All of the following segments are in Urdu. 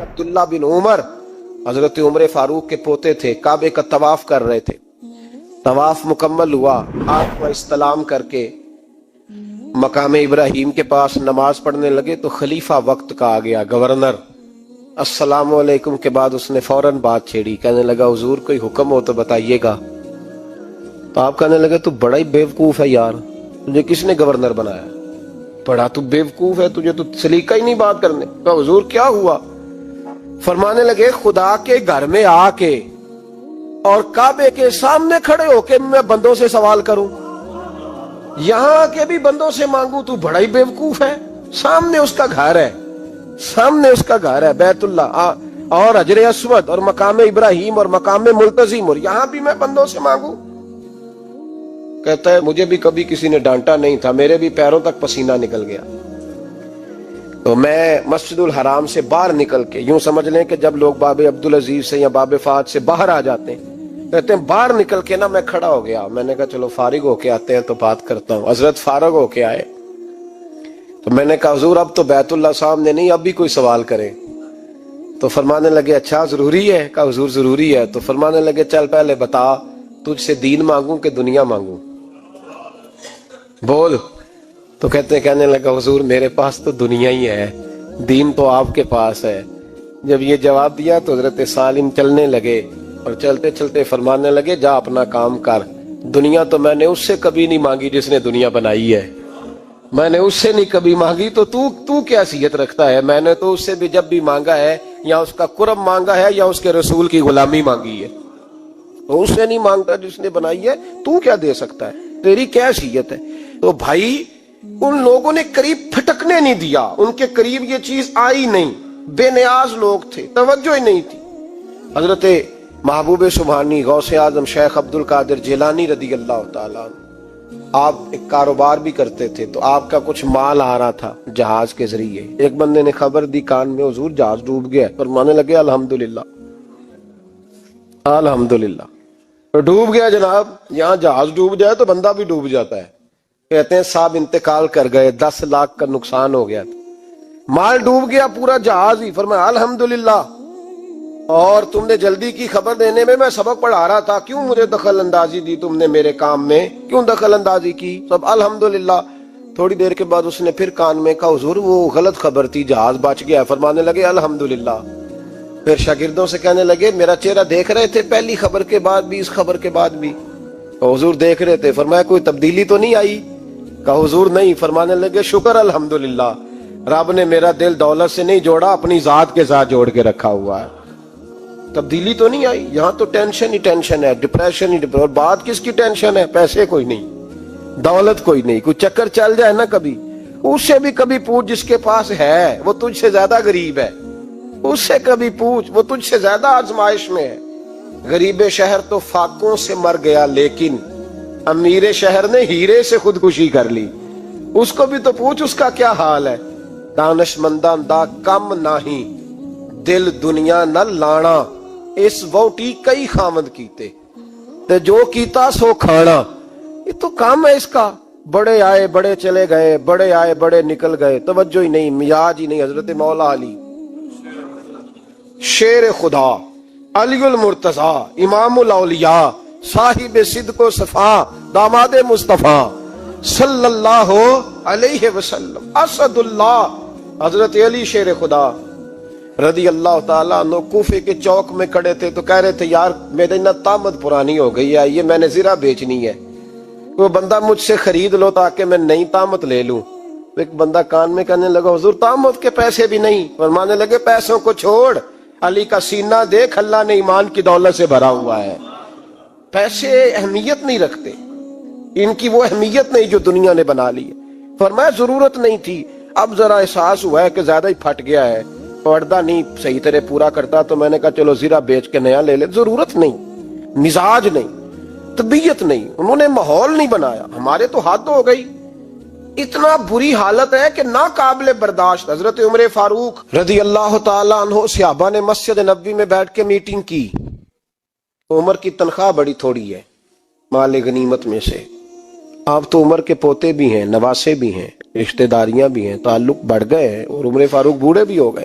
عبداللہ بن عمر حضرت عمر فاروق کے پوتے تھے، کعبے کا طواف کر رہے تھے۔ طواف مکمل ہوا، ہاتھ کو استلام کر کے مقام ابراہیم کے پاس نماز پڑھنے لگے تو خلیفہ وقت کا آ گیا، گورنر۔ السلام علیکم کے بعد اس نے فوراً بات چھیڑی، کہنے لگا حضور کوئی حکم ہو تو بتائیے گا۔ تو آپ کہنے لگے تو بڑا ہی بیوقوف ہے یار، تجھے کس نے گورنر بنایا؟ بڑا تو بیوقوف ہے، تجھے تو سلیقہ ہی نہیں بات کرنے کا۔ حضور کیا ہوا؟ فرمانے لگے خدا کے گھر میں آ کے اور کعبے کے سامنے کھڑے ہو کے میں بندوں سے سوال کروں، یہاں کے بھی بندوں سے مانگوں؟ تو بڑا ہی بیوقوف ہے، سامنے اس کا گھر ہے، سامنے اس کا گھر ہے بیت اللہ اور حجر اسود اور مقام ابراہیم اور مقام ملتزم، اور یہاں بھی میں بندوں سے مانگوں؟ کہتا ہے مجھے بھی کبھی کسی نے ڈانٹا نہیں تھا، میرے بھی پیروں تک پسینہ نکل گیا۔ تو میں مسجد الحرام سے باہر نکل کے، یوں سمجھ لیں کہ جب لوگ باب عبدالعزیز سے یا باب فہد سے باہر آ جاتے ہیں، کہتے ہیں باہر نکل کے نا میں کھڑا ہو گیا، میں نے کہا چلو فارغ ہو کے آتے ہیں تو بات کرتا ہوں۔ حضرت فارغ ہو کے آئے تو میں نے کہا حضور اب تو بیت اللہ سامنے نہیں، اب بھی کوئی سوال کرے؟ تو فرمانے لگے اچھا ضروری ہے؟ کہا حضور ضروری ہے۔ تو فرمانے لگے چل پہلے بتا، تجھ سے دین مانگوں کہ دنیا مانگوں؟ بول۔ تو کہنے لگا حضور میرے پاس تو دنیا ہی ہے، دین تو آپ کے پاس ہے۔ جب یہ جواب دیا تو حضرت سالم چلنے لگے اور چلتے چلتے فرمانے لگے جا اپنا کام کر، دنیا تو میں نے اس سے کبھی نہیں مانگی جس نے دنیا بنائی ہے، میں نے اس سے نہیں کبھی مانگی، تو تو کیا حیثیت رکھتا ہے؟ میں نے تو اس سے بھی جب بھی مانگا ہے یا اس کا قرب مانگا ہے یا اس کے رسول کی غلامی مانگی ہے، تو اس سے نہیں مانگتا جس نے بنائی ہے، تو کیا دے سکتا ہے؟ تیری کیا حیثیت ہے؟ تو بھائی ان لوگوں نے قریب پھٹکنے نہیں دیا، ان کے قریب یہ چیز آئی نہیں، بے نیاز لوگ تھے، توجہ ہی نہیں تھی۔ حضرت محبوب سبحانی غوث اعظم شیخ عبد القادر جیلانی رضی اللہ تعالیٰ عنہ، آپ ایک کاروبار بھی کرتے تھے، تو آپ کا کچھ مال آ رہا تھا جہاز کے ذریعے۔ ایک بندے نے خبر دی کان میں حضور جہاز ڈوب گیا، فرمانے لگے الحمدللہ الحمدللہ۔ ڈوب گیا جناب، یہاں جہاز ڈوب جائے تو بندہ بھی ڈوب جاتا ہے۔ کہتے ہیں صاحب انتقال کر گئے، 10 لاکھ کا نقصان ہو گیا تھا، مال ڈوب گیا پورا جہاز ہی۔ فرمایا الحمدللہ، اور تم نے جلدی کی خبر دینے میں سبق پڑھا رہا تھا، کیوں مجھے دخل اندازی دی تم نے میرے کام میں، کیوں دخل اندازی کی؟ سب الحمدللہ۔ تھوڑی دیر کے بعد اس نے پھر کان میں کہا حضور وہ غلط خبر تھی، جہاز بچ گیا۔ فرمانے لگے الحمدللہ۔ پھر شاگردوں سے کہنے لگے میرا چہرہ دیکھ رہے تھے پہلی خبر کے بعد بھی، اس خبر کے بعد بھی؟ حضور دیکھ رہے تھے۔ فرمایا کوئی تبدیلی تو نہیں آئی؟ کہا حضور نہیں۔ فرمانے لگے شکر الحمدللہ، رب نے میرا دل دولت سے نہیں جوڑا، اپنی ذات کے ساتھ جوڑ کے رکھا ہوا ہے، تبدیلی تو نہیں آئی۔ یہاں تو ٹینشن ہی ٹینشن ہے، ڈپریشن ہی ڈپریشن، اور بات کس کی ٹینشن ہے؟ پیسے کوئی نہیں، دولت کوئی نہیں، کوئی چکر چل جائے نا کبھی، اس سے بھی کبھی پوچھ جس کے پاس ہے، وہ تجھ سے زیادہ غریب ہے، اس سے کبھی پوچھ، وہ تجھ سے زیادہ آزمائش میں ہے۔ غریب شہر تو فاقوں سے مر گیا، لیکن امیر شہر نے ہیرے سے خودکشی کر لی، اس کو بھی تو پوچھ اس کا کیا حال ہے۔ دانش منداں دا کم نہیں، دل دنیا نہ لانا، اس ووٹی کئی خامد کیتے تے جو کیتا سو کھانا۔ یہ تو کام ہے اس کا، بڑے آئے بڑے چلے گئے، بڑے آئے بڑے نکل گئے، توجہ ہی نہیں، مزاج ہی نہیں۔ حضرت مولا علی شیر خدا، علی المرتضی، امام الاولیاء، صاحب صدق و صفا، داماد مصطفیٰ صلی اللہ علیہ وسلم، اسد اللہ، حضرت علی شیر خدا رضی اللہ تعالیٰ عنہ کوفے کے چوک میں کھڑے تھے تو کہہ رہے تھے یار میری نا طامت پرانی ہو گئی ہے، یہ میں نے زرہ بیچنی ہے، وہ بندہ مجھ سے خرید لو تاکہ میں نئی طامت لے لوں۔ ایک بندہ کان میں کہنے لگا حضور طامت کے پیسے بھی نہیں؟ فرمانے لگے پیسوں کو چھوڑ، علی کا سینہ دیکھ، اللہ نے ایمان کی دولت سے بھرا ہوا ہے۔ پیسے اہمیت نہیں رکھتے، ان کی وہ اہمیت نہیں جو دنیا نے بنا لی ہے۔ فرمایا ضرورت نہیں تھی، اب ذرا احساس ہوا ہے کہ زیادہ ہی پھٹ گیا ہے، پردہ نہیں صحیح طرح پورا کرتا، تو میں نے کہا چلو زیرہ بیچ کے نیا لے لے۔ ضرورت نہیں، مزاج نہیں، طبیعت نہیں، انہوں نے ماحول نہیں بنایا۔ ہمارے تو حد ہو گئی، اتنا بری حالت ہے کہ ناقابل برداشت۔ حضرت عمر فاروق رضی اللہ تعالیٰ عنہ صحابہ نے مسجد نبوی میں بیٹھ کے میٹنگ کی۔ عمر کی تنخواہ بڑی تھوڑی ہے مال غنیمت میں سے، آپ تو عمر کے پوتے بھی ہیں، نواسے بھی ہیں، رشتہ داریاں بھی ہیں، تعلق بڑھ گئے ہیں، اور عمر فاروق بوڑھے بھی ہو گئے۔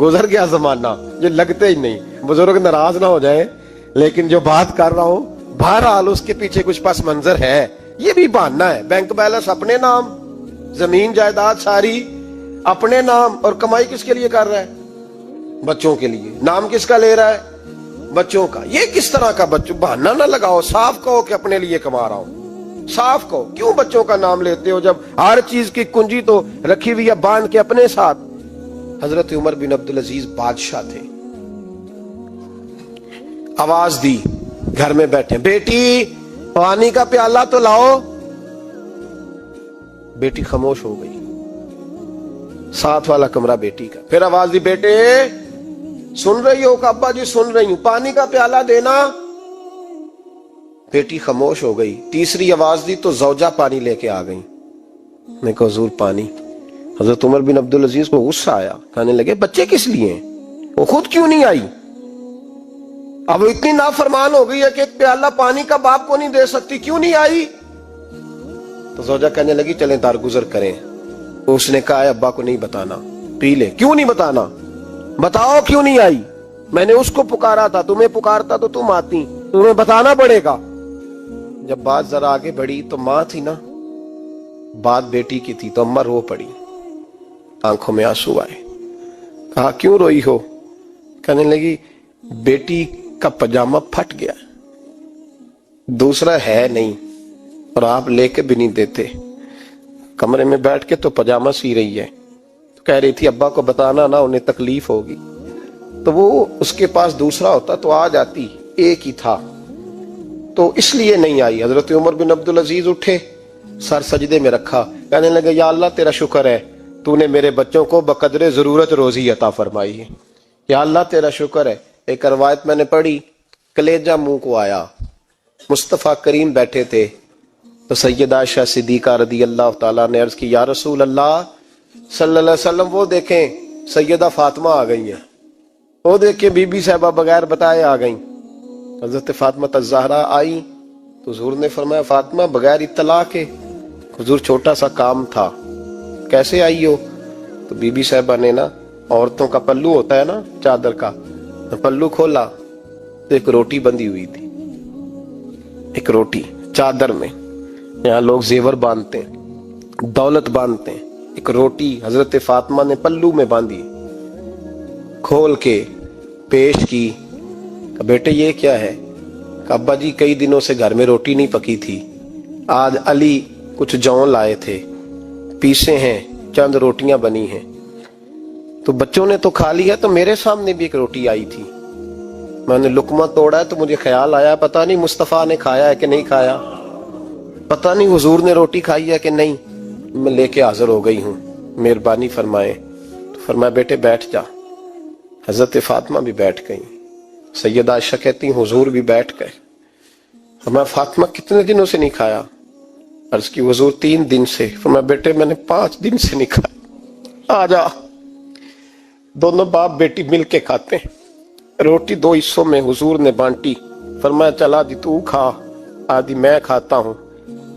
گزر گیا زمانہ، یہ لگتے ہی نہیں. بزرگ ناراض نہ ہو جائیں، لیکن جو بات کر رہا ہوں بہرحال اس کے پیچھے کچھ پس منظر ہے. یہ بھی بہانہ ہے. بینک بیلنس اپنے نام، زمین جائیداد ساری اپنے نام، اور کمائی کس کے لیے کر رہا ہے؟ بچوں کے لیے. نام کس کا لے رہا ہے؟ بچوں کا. یہ کس طرح کا بچوں؟ بہانہ نہ لگاؤ، صاف کہو کہ اپنے لیے کما رہا ہوں. صاف کہو. کیوں بچوں کا نام لیتے ہو جب ہر چیز کی کنجی تو رکھی ہوئی ہے باندھ کے اپنے ساتھ؟ حضرت عمر بن عبدالعزیز بادشاہ تھے. آواز دی گھر میں بیٹھے، بیٹی پانی کا پیالہ تو لاؤ. بیٹی خاموش ہو گئی. ساتھ والا کمرہ بیٹی کا. پھر آواز دی، بیٹے سن رہی ہو کہ ابا جی سن رہی ہوں، پانی کا پیالہ دینا. بیٹی خاموش ہو گئی. تیسری آواز دی تو زوجہ پانی لے کے آ گئی. میں کہا حضور پانی. حضرت عمر بن عبدالعزیز کو غصہ آیا، کہنے لگے بچے کس لیے ہیں؟ وہ خود کیوں نہیں آئی؟ اب وہ اتنی نافرمان ہو گئی ہے کہ ایک پیالہ پانی کا باپ کو نہیں دے سکتی، کیوں نہیں آئی؟ تو زوجہ کہنے لگی چلیں درگزر کریں. اس نے کہا ابا کو نہیں بتانا، پی لے. کیوں نہیں بتانا؟ بتاؤ کیوں نہیں آئی؟ میں نے اس کو پکارا تھا، تمہیں پکارتا تو تم آتی، تمہیں بتانا پڑے گا. جب بات ذرا آگے بڑھی تو ماں تھی نا، بات بیٹی کی تھی، تو اماں رو پڑی، آنکھوں میں آنسو آئے. کہا کیوں روئی ہو؟ کہنے لگی بیٹی کا پجامہ پھٹ گیا، دوسرا ہے نہیں، اور آپ لے کے بھی نہیں دیتے. کمرے میں بیٹھ کے تو پجامہ سی رہی ہے. تو کہہ رہی تھی ابا کو بتانا نا، انہیں تکلیف ہوگی. تو وہ اس کے پاس دوسرا ہوتا تو آ جاتی، ایک ہی تھا تو اس لیے نہیں آئی. حضرت عمر بن عبدالعزیز اٹھے، سر سجدے میں رکھا، کہنے لگے یا اللہ تیرا شکر ہے، تو نے میرے بچوں کو بقدر ضرورت روزی عطا فرمائی ہے. یا اللہ تیرا شکر ہے. ایک روایت میں نے پڑھی، کلیجہ منہ کو آیا. مصطفیٰ کریم بیٹھے تھے تو سیدہ عائشہ صدیقہ رضی اللہ تعالیٰ نے عرض کی یا رسول اللہ صلی اللہ علیہ وسلم وہ دیکھیں سیدہ فاطمہ آ گئی ہیں، وہ دیکھیں بی بی صاحبہ بغیر بتائے آ گئیں. حضرت فاطمہ الزہرا آئی تو حضور نے فرمایا فاطمہ بغیر اطلاع کے؟ حضور چھوٹا سا کام تھا. کیسے آئی ہو؟ تو بی بی صاحبہ نے نا، عورتوں کا پلو ہوتا ہے نا چادر کا، پلو کھولا تو ایک روٹی بندھی ہوئی تھی. ایک روٹی چادر میں، یہاں لوگ زیور باندھتے ہیں، دولت باندھتے ہیں، ایک روٹی حضرت فاطمہ نے پلو میں باندھی، کھول کے پیش کی. کہ بیٹے یہ کیا ہے؟ کہ ابا جی کئی دنوں سے گھر میں روٹی نہیں پکی تھی، آج علی کچھ جون لائے تھے، پیسے ہیں، چند روٹیاں بنی ہیں، تو بچوں نے تو کھا لی ہے، تو میرے سامنے بھی ایک روٹی آئی تھی، میں نے لقمہ توڑا ہے تو مجھے خیال آیا پتہ نہیں مصطفیٰ نے کھایا ہے کہ نہیں کھایا، پتہ نہیں حضور نے روٹی کھائی ہے کہ نہیں، میں لے کے حاضر ہو گئی ہوں، مہربانی فرمائیں. تو فرمایا بیٹے بیٹھ جا. حضرت فاطمہ بھی بیٹھ گئی. سیدہ عائشہ کہتی ہیں حضور بھی بیٹھ گئے. فرمایا فاطمہ کتنے دنوں سے نہیں کھایا؟ عرض کی حضور 3 دن سے. فرمایا بیٹے میں نے 5 دن سے نہیں کھایا، آ جا. دونوں باپ بیٹی مل کے کھاتے ہیں. روٹی 2 حصوں میں حضور نے بانٹی. فرمایا چلا جی تو کھا، آدھی میں کھاتا ہوں.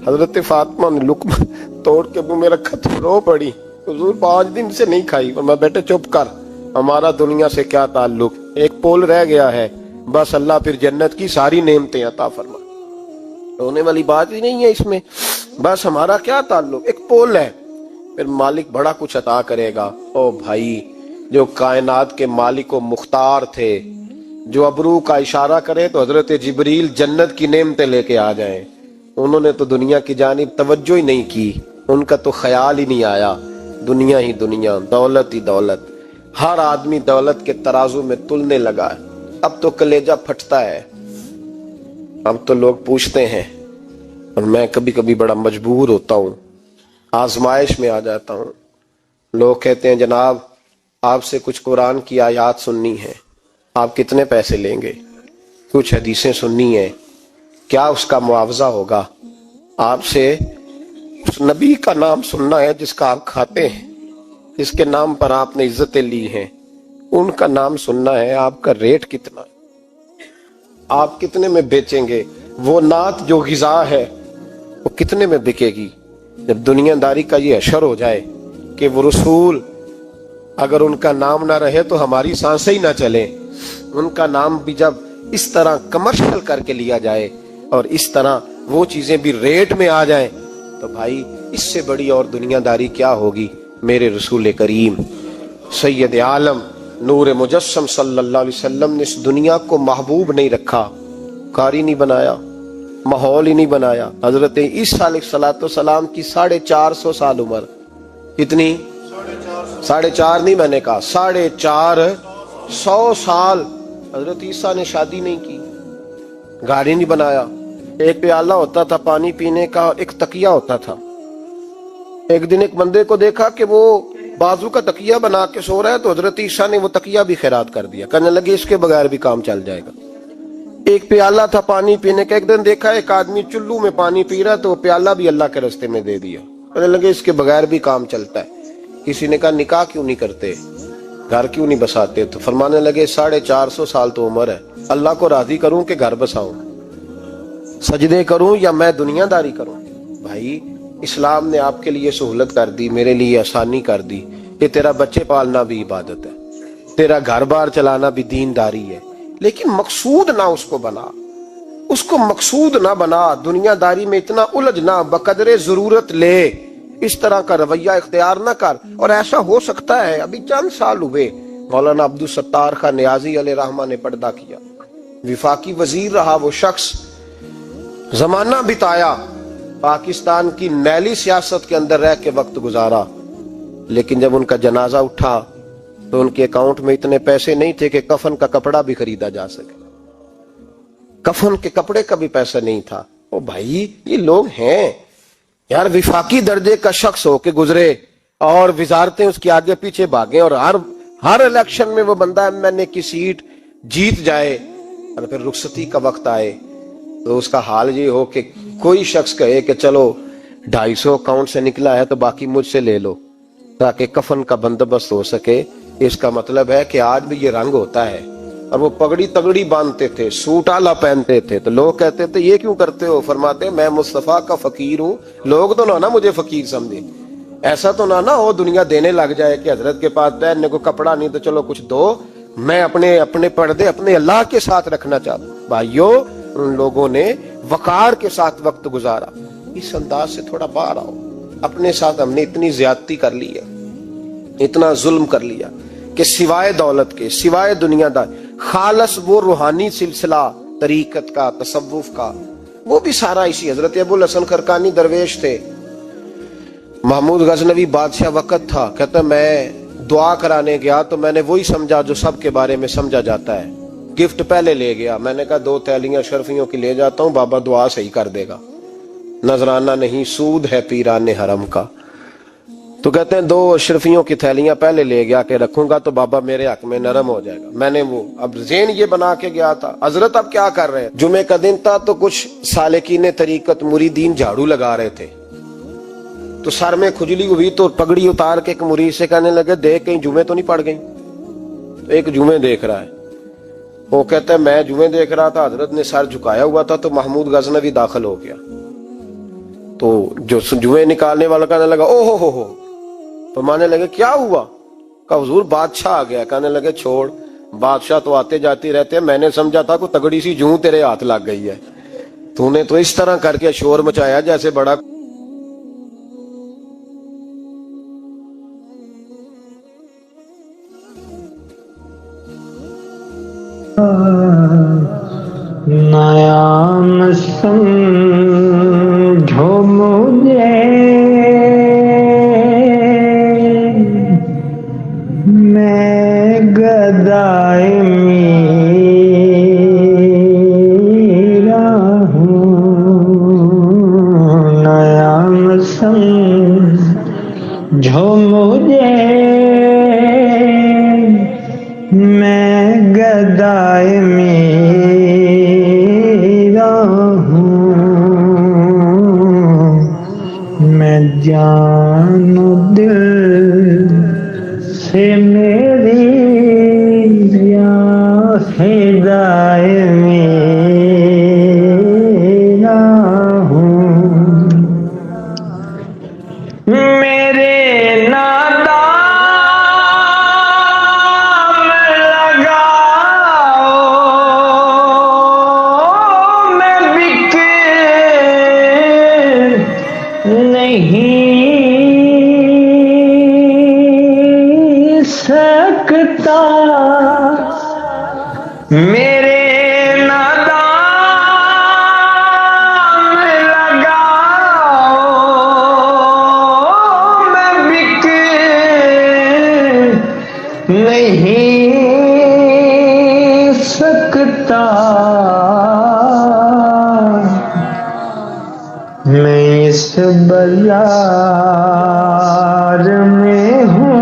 حضرت فاطمہ نے لقمہ توڑ کے منہ میں رکھا تو رو پڑی، حضور 5 دن سے نہیں کھائی. فرمایا بیٹے چپ کر، ہمارا دنیا سے کیا تعلق، ایک پول رہ گیا ہے، بس اللہ پھر جنت کی ساری نعمتیں عطا فرما. رونے والی بات ہی نہیں ہے اس میں، بس ہمارا کیا تعلق، ایک پول ہے، پھر مالک بڑا کچھ عطا کرے گا. او بھائی، جو کائنات کے مالک و مختار تھے، جو ابرو کا اشارہ کرے تو حضرت جبریل جنت کی نعمتیں لے کے آ جائیں، انہوں نے تو دنیا کی جانب توجہ ہی نہیں کی، ان کا تو خیال ہی نہیں آیا. دنیا ہی دنیا، دولت ہی دولت، ہر آدمی دولت کے ترازو میں تلنے لگا ہے. اب تو کلیجہ پھٹتا ہے. اب تو لوگ پوچھتے ہیں، اور میں کبھی کبھی بڑا مجبور ہوتا ہوں، آزمائش میں آ جاتا ہوں. لوگ کہتے ہیں جناب آپ سے کچھ قرآن کی آیات سننی ہے، آپ کتنے پیسے لیں گے؟ کچھ حدیثیں سننی ہیں، کیا اس کا معاوضہ ہوگا؟ آپ سے اس نبی کا نام سننا ہے جس کا آپ کھاتے ہیں، جس کے نام پر آپ نے عزتیں لی ہیں، ان کا نام سننا ہے. آپ کا ریٹ کتنا ہے؟ آپ کتنے میں بیچیں گے؟ وہ نعت جو غذا ہے وہ کتنے میں بکے گی؟ جب دنیا داری کا یہ حشر ہو جائے کہ وہ رسول اگر ان کا نام نہ رہے تو ہماری سانسیں ہی نہ چلیں. ان کا نام بھی جب اس طرح کمرشل کر کے لیا جائے اور اس طرح وہ چیزیں بھی ریٹ میں آ جائیں تو بھائی اس سے بڑی اور دنیا داری کیا ہوگی. میرے رسول کریم سید عالم نور مجسم صلی اللہ علیہ وسلم نے اس دنیا کو محبوب نہیں رکھا، قاری نہیں بنایا، ماحول ہی نہیں بنایا. حضرت عیسیٰ علیہ السلام کی 450 سال عمر. کتنی؟ 4.5 نہیں، میں نے کہا 450 سال. حضرت عیسیٰ نے شادی نہیں کی، گاڑی نہیں بنایا، ایک پیالہ ہوتا تھا پانی پینے کا، ایک تکیہ ہوتا تھا. ایک دن ایک بندے کو دیکھا کہ وہ بازو کا تکیہ بنا کے سو رہا ہے تو حضرت عیسیٰ نے وہ تکیہ بھی خیرات کر دیا. کہنے لگے اس کے بغیر بھی کام چل جائے گا. ایک پیالہ تھا پانی پینے کا، ایک دن دیکھا ایک آدمی چلو میں پانی پی رہا تو وہ پیالہ بھی اللہ کے راستے میں دے دیا. کہنے لگے اس کے بغیر بھی کام چلتا ہے. کسی نے کہا نکاح کیوں نہیں کرتے، گھر کیوں نہیں بساتے؟ تو فرمانے لگے 450 سال تو عمر ہے، اللہ کو راضی کروں کہ گھر بساؤں، سجدے کروں یا میں دنیا داری کروں؟ بھائی اسلام نے آپ کے لیے سہولت کر دی، میرے لیے آسانی کر دی کہ تیرا بچے پالنا بھی عبادت ہے، تیرا گھر بار چلانا بھی دینداری ہے. لیکن مقصود نہ اس کو بنا، اس کو مقصود نہ بنا، دنیا داری میں اتنا الجھ نہ، بقدر ضرورت لے، اس طرح کا رویہ اختیار نہ کر. اور ایسا ہو سکتا ہے ابھی چند سال ہوئے مولانا عبدالستار خان نیازی علیہ رحمہ نے پردہ کیا، وفاقی وزیر رہا وہ شخص، زمانہ بتایا، پاکستان کی نیلی سیاست کے اندر رہ کے وقت گزارا. لیکن جب ان کا جنازہ اٹھا تو ان کے اکاؤنٹ میں اتنے پیسے نہیں تھے کہ کفن کا کپڑا بھی خریدا جا سکے. کفن کے کپڑے کا بھی پیسہ نہیں تھا. او بھائی یہ لوگ ہیں یار، وفاقی درجے کا شخص ہو کے گزرے اور وزارتیں اس کے آگے پیچھے بھاگیں اور ہر الیکشن میں وہ بندہ ایم کی سیٹ جیت جائے اور پھر رخصتی کا وقت آئے تو اس کا حال یہ ہو کہ کوئی شخص کہے کہ چلو 250 اکاؤنٹ سے نکلا ہے تو باقی مجھ سے لے لو تاکہ کفن کا بندوبست ہو سکے. اس کا مطلب ہے کہ آج بھی یہ رنگ ہوتا ہے. اور وہ پگڑی تگڑی باندھتے تھے، سوٹ آلہ پہنتے تھے تو لوگ کہتے تھے یہ کیوں کرتے ہو؟ فرماتے میں مصطفیٰ کا فقیر ہوں. لوگ تو نہ مجھے فقیر سمجھے، ایسا تو نہ ہو دنیا دینے لگ جائے کہ حضرت کے پاس پہننے کو کپڑا نہیں تو چلو کچھ دو. میں اپنے پردے اپنے اللہ کے ساتھ رکھنا چاہتا ہوں. بھائیو ان لوگوں نے وقار کے ساتھ وقت گزارا. اس انداز سے تھوڑا باہر آؤ. اپنے ساتھ ہم نے اتنی زیادتی کر لی ہے، اتنا ظلم کر لیا کہ سوائے دولت کے، سوائے دنیا دار، خالص وہ روحانی سلسلہ طریقت کا، تصوف کا، وہ بھی سارا اسی. حضرت ابو الحسن خرقانی درویش تھے، محمود غزنوی بادشاہ وقت تھا، کہتا میں دعا کرانے گیا تو میں نے وہی سمجھا جو سب کے بارے میں سمجھا جاتا ہے. گفٹ پہلے لے گیا، میں نے کہا 2 تھیلیاں شرفیوں کی لے جاتا ہوں، بابا دعا صحیح کر دے گا، نذرانہ نہیں سود ہے پیران حرم کا. تو کہتے ہیں 2 اشرفیوں کی تھیلیاں پہلے لے گیا کہ رکھوں گا تو بابا میرے حق میں نرم ہو جائے گا. میں نے وہ اب ذہن یہ بنا کے گیا تھا. حضرت اب کیا کر رہے ہیں؟ جمعے کا دن تھا تو کچھ سالکین طریقت مریدین جھاڑو لگا رہے تھے تو سر میں کھجلی ہوئی تو پگڑی اتار کے ایک مرید سے کہنے لگے دیکھ کہیں جمعے تو نہیں پڑ گئی؟ تو ایک جمعے دیکھ رہا ہے، وہ کہتا ہے میں جمعے دیکھ رہا تھا. حضرت نے سر جھکایا ہوا تھا تو محمود غزنوی داخل ہو گیا تو جو جمعے نکالنے والا کہنے لگا او ہو. تو مانے لگے کیا ہوا؟ کہا حضور بادشاہ آ گیا. کہنے لگے چھوڑ، بادشاہ تو آتے جاتے رہتے ہیں، میں نے سمجھا تھا کوئی تگڑی سی جوں تیرے ہاتھ لگ گئی ہے. تو نے تو اس طرح کر کے شور مچایا جیسے بڑا نیا سمجھو مجھے میں گدائے میرا ہوں. نیا سمجھو مجھے میں گدائے میرا ہوں. میں جان و دل سے میری یا فدائے میرا ہوں. میرے نادان میرے نادام لگاؤ میں بک نہیں سکتا، میں اس بازار میں ہوں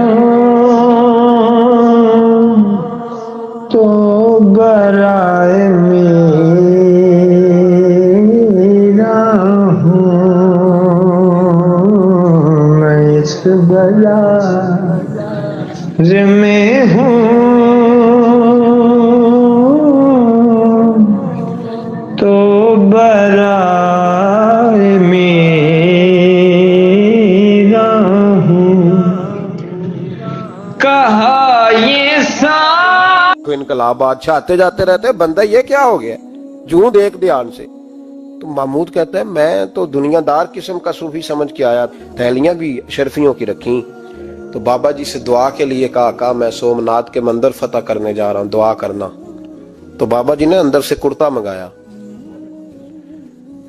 تو برائے میرا ہوں، میں اس بازار میں ہوں تو برائے میرا ہوں، کہا یہ کو انقلابات چھاتے جاتے رہتے، بندہ یہ کیا ہو گیا، جوں دیکھ دھیان سے۔ تو محمود کہتا ہے میں تو دنیا دار قسم کا صوفی سمجھ کے آیا، تھیلیاں بھی شرفیوں کی رکھیں، تو بابا جی سے دعا کے لیے کہا میں سومناتھ کے مندر فتح کرنے جا رہا ہوں، دعا کرنا۔ تو بابا جی نے اندر سے کرتا منگایا،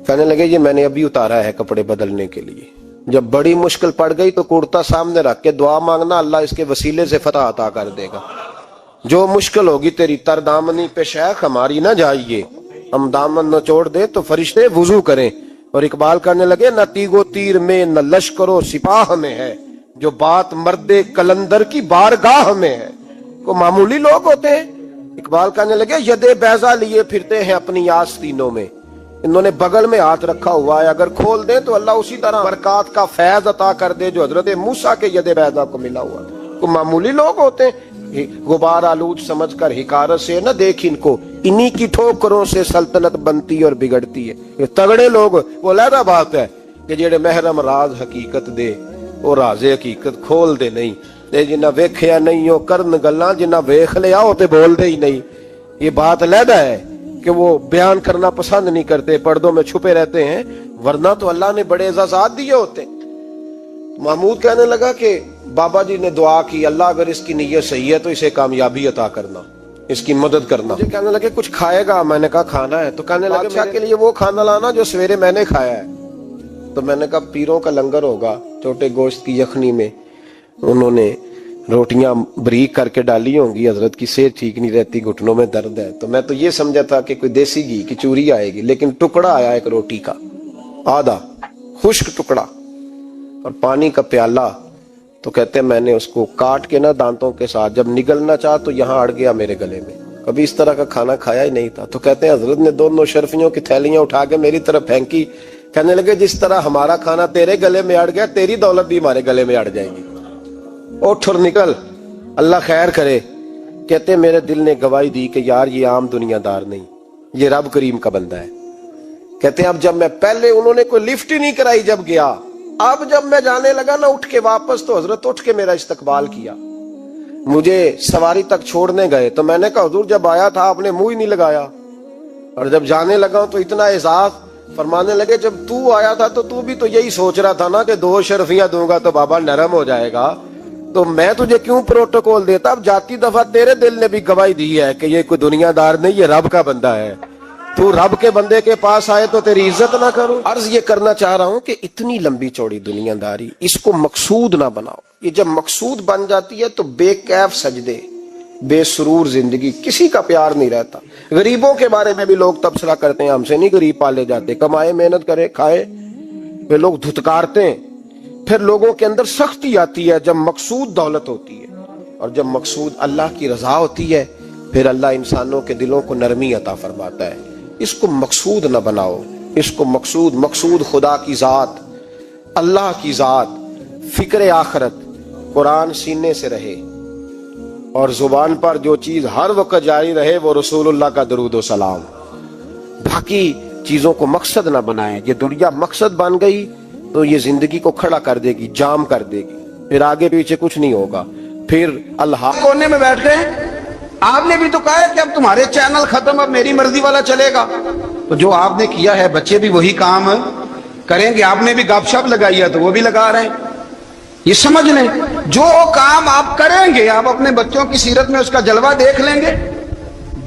کہنے لگے یہ میں نے ابھی اتارا ہے کپڑے بدلنے کے لیے، جب بڑی مشکل پڑ گئی تو کرتا سامنے رکھ کے دعا مانگنا، اللہ اس کے وسیلے سے فتح عطا کر دے گا۔ جو مشکل ہوگی تیری تر دامنی پہ شیخ ہماری نہ جائیے، ہم دامن نہ چھوڑ دے تو فرشتے وضو کریں۔ اور اقبال کرنے لگے نہ تیگو تیر میں نہ لشکر و سپاہ میں ہے، جو بات مرد کلندر کی بارگاہ میں ہے۔ کو معمولی لوگ ہوتے ہیں۔ اقبال کہنے لگے ید بیضا لیے پھرتے ہیں اپنی آستینوں میں، انہوں نے بغل میں ہاتھ رکھا ہوا ہے، اگر کھول دیں تو اللہ اسی طرح برکات کا فیض عطا کر دے جو حضرت موسیٰ کے ید بیضا کو ملا ہوا۔ کو معمولی لوگ ہوتے ہیں، غبار آلود سمجھ کر حکارت سے نہ دیکھ ان کو، انہی کی ٹھوکروں سے سلطنت بنتی اور بگڑتی ہے۔ یہ تگڑے لوگ وہ علیحدہ بات ہے کہ جڑے محرم راز حقیقت دے وہ راز حقیقت کھول دے نہیں، تے جنہ ویکھیا نہیں ہو کرن گلاں، جنہ ویکھ لیا ہو تے بول دے ہی نہیں۔ یہ بات علیحدہ ہے کہ وہ بیان کرنا پسند نہیں کرتے، پردوں میں چھپے رہتے ہیں، ورنہ تو اللہ نے بڑے اعزازات دیے ہوتے ہیں۔ محمود کہنے لگا کہ بابا جی نے دعا کی اللہ اگر اس کی نیت صحیح ہے تو اسے کامیابی عطا کرنا، اس کی مدد کرنا۔ مجھے کہنے لگے کچھ کھائے گا؟ میں نے کہا کھانا ہے۔ تو کہنے لگے بادشاہ کے لیے وہ کھانا لانا جو سویرے میں نے کھایا ہے۔ تو میں نے کہا پیروں کا لنگر ہوگا، چھوٹے گوشت کی یخنی میں انہوں نے روٹیاں بریک کر کے ڈالی ہوں گی، حضرت کی صحت ٹھیک نہیں رہتی، گھٹنوں میں درد ہے۔ تو میں تو یہ سمجھا تھا کہ کوئی دیسی گھی کی چوری آئے گی، لیکن ٹکڑا آیا ایک روٹی کا، آدھا خشک ٹکڑا اور پانی کا پیالہ۔ تو کہتے ہیں میں نے اس کو کاٹ کے نا دانتوں کے ساتھ جب نگلنا چاہا تو یہاں اڑ گیا میرے گلے میں، کبھی اس طرح کا کھانا کھایا ہی نہیں تھا۔ تو کہتے ہیں حضرت نے دونوں شرفیوں کی تھیلیاں اٹھا کے میری طرف پھینکی، کہنے لگے جس طرح ہمارا کھانا تیرے گلے میں اڑ گیا تیری دولت بھی ہمارے گلے میں اڑ جائے گی، اٹھ اور نکل، اللہ خیر کرے۔ کہتے ہیں میرے دل نے گواہی دی کہ یار یہ عام دنیا دار نہیں، یہ رب کریم کا بندہ ہے۔ کہتے ہیں اب جب میں پہلے انہوں نے کوئی لفٹ ہی نہیں کرائی جب گیا، اب جب میں جانے لگا نا اٹھ کے واپس تو حضرت اٹھ کے میرا استقبال کیا، مجھے سواری تک چھوڑنے گئے تو میں نے کہا حضور جب آیا تھا آپ نے منہ ہی نہیں لگایا، اور جب جانے لگا تو اتنا اعزاز۔ فرمانے لگے جب تو آیا تھا تو تو بھی تو یہی سوچ رہا تھا نا کہ 2 شرفیاں دوں گا تو بابا نرم ہو جائے گا، تو میں تجھے کیوں پروٹوکول دیتا؟ اب جاتی دفعہ تیرے دل نے بھی گواہی دی ہے کہ یہ کوئی دنیا دار نہیں، یہ رب کا بندہ ہے، تو رب کے بندے کے پاس آئے تو تیری عزت نہ کروں؟ عرض یہ کرنا چاہ رہا ہوں کہ اتنی لمبی چوڑی دنیا داری اس کو مقصود نہ بناؤ، یہ جب مقصود بن جاتی ہے تو بے کیف سجدے، بے سرور زندگی، کسی کا پیار نہیں رہتا۔ غریبوں کے بارے میں بھی لوگ تبصرہ کرتے ہیں ہم سے نہیں غریب پالے جاتے، کمائے محنت کرے کھائے، وہ لوگ دھتکارتے ہیں۔ پھر لوگوں کے اندر سختی آتی ہے جب مقصود دولت ہوتی ہے، اور جب مقصود اللہ کی رضا ہوتی ہے پھر اللہ انسانوں کے دلوں کو نرمی عطا فرماتا ہے۔ اس کو مقصود نہ بناؤ، اس کو مقصود خدا کی ذات، اللہ کی ذات، فکر آخرت، قرآن سینے سے رہے، اور زبان پر جو چیز ہر وقت جاری رہے وہ رسول اللہ کا درود و سلام۔ باقی چیزوں کو مقصد نہ بنائیں، یہ دنیا مقصد بن گئی تو یہ زندگی کو کھڑا کر دے گی، جام کر دے گی، پھر آگے پیچھے کچھ نہیں ہوگا، پھر اللہ کونے میں بیٹھ گئے۔ آپ نے بھی تو کہا ہے کہ اب تمہارے چینل ختم، اب میری مرضی والا چلے گا، تو جو آپ نے کیا ہے بچے بھی وہی کام کریں گے۔ آپ نے بھی گپ شپ لگائی ہے تو وہ بھی لگا رہے ہیں۔ یہ سمجھ لیں جو کام آپ کریں گے آپ اپنے بچوں کی سیرت میں اس کا جلوہ دیکھ لیں گے۔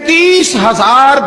30,000